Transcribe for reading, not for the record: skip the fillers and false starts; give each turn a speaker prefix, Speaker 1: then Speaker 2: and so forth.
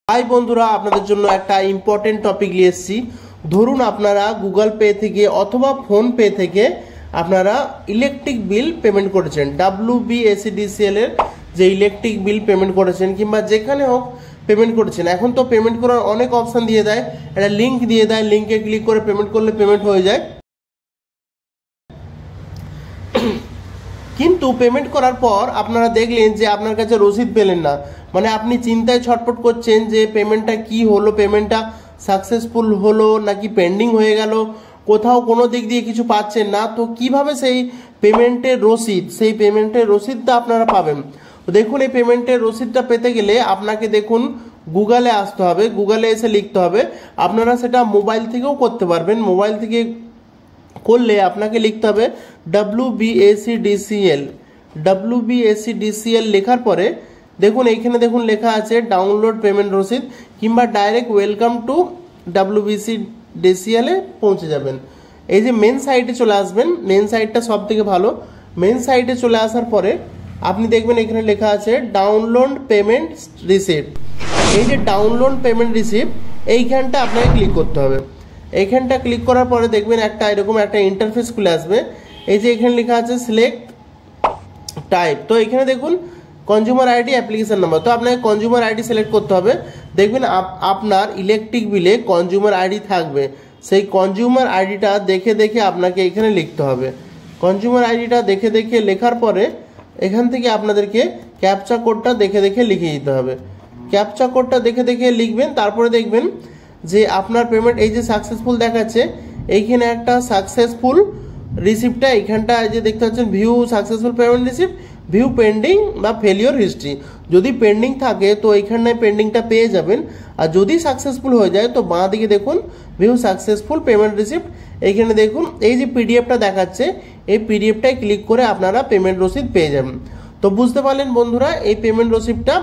Speaker 1: High বন্ধুরা, আপনাদের জন্য একটা ইম্পর্টেন্ট টপিক নিয়ে এসেছি। ধরুন আপনারা গুগল পে থেকে অথবা ফোন পে থেকে আপনারা ইলেকট্রিক বিল পেমেন্ট করেছেন, WBSEDCL এর যে ইলেকট্রিক বিল পেমেন্ট করেছেন কিংবা যেখানে হোক পেমেন্ট করেছেন। এখন তো পেমেন্ট করার অনেক অপশান দিয়ে দেয়, একটা লিঙ্ক দিয়ে দেয়, লিঙ্কে ক্লিক করে পেমেন্ট করলে পেমেন্ট হয়ে যায়। কিন্তু পেমেন্ট করার পর আপনারা দেখলেন যে আপনার কাছে রসিদ পেলেন না, মানে আপনি চিন্তায় ছটফট করছেন যে পেমেন্টটা কি হলো, পেমেন্টটা সাকসেসফুল হলো নাকি পেন্ডিং হয়ে গেল, কোথাও কোনো দিক দিয়ে কিছু পাচ্ছেন না। তো কিভাবে সেই পেমেন্টের রসিদটা আপনারা পাবেন? দেখুন, এই পেমেন্টের রসিদটা পেতে গেলে আপনাকে দেখুন গুগলে আসতে হবে, গুগলে এসে লিখতে হবে। আপনারা সেটা মোবাইল থেকেও করতে পারবেন। মোবাইল থেকে করলে আপনাকে লিখতে হবে WBSEDCL লেখার পরে দেখুন এইখানে দেখুন লেখা আছে ডাউনলোড পেমেন্ট রসিদ, কিংবা ডাইরেক্ট ওয়েলকাম টু WBSEDCL এ পৌঁছে যাবেন। এই যে মেন সাইটে চলে আসবেন, মেন সাইটটা সব থেকে ভালো। মেন সাইটে চলে আসার পরে আপনি দেখবেন এখানে লেখা আছে ডাউনলোড পেমেন্ট রিসিপ্ট। এই যে ডাউনলোড পেমেন্ট রিসিপ্ট, এইখানটা আপনাকে ক্লিক করতে হবে। এইখানটা ক্লিক করার পরে দেখবেন একটা এরকম একটা ইন্টারফেস খুলে আসবে। এই যে এখানে লেখা আছে সিলেক্ট টাইপ, তো এখানে দেখুন কনজিউমার আইডি, অ্যাপ্লিকেশন নাম্বার, তো আপনাকে কনজিউমার আইডি সিলেক্ট করতে হবে। দেখবেন আপনার ইলেকট্রিক বিলে কনজিউমার আইডি থাকবে, সেই কনজিউমার আইডিটা দেখে দেখে আপনাকে এখানে লিখতে হবে। কনজিউমার আইডিটা দেখে দেখে লেখার পরে এখান থেকে আপনাদেরকে ক্যাপচা কোডটা দেখে দেখে লিখে দিতে হবে। ক্যাপচা কোডটা দেখে দেখে লিখবেন, তারপরে দেখবেন যে আপনার পেমেন্ট এই যে সাকসেসফুল দেখাচ্ছে, এইখানে একটা সাকসেসফুল রিসিপ্টটা এইখানটা এই যে দেখতে পাচ্ছেন view successful payment receipt, view pending বা ফেলিওর হিস্ট্রি। যদি পেন্ডিং থাকে তো এইখানে পেন্ডিংটা পেয়ে যাবেন, আর যদি সাকসেসফুল হয়ে যায় তো বাঁ দিকে দেখুন ভিউ সাকসেসফুল পেমেন্ট রিসিপ্ট। এইখানে দেখুন এই যে পিডিএফটা দেখাচ্ছে, এই পিডিএফটায় ক্লিক করে আপনারা পেমেন্ট রসিদ পেয়ে যাবেন। তো বুঝতে পারলেন বন্ধুরা, এই পেমেন্ট রসিপ্টটা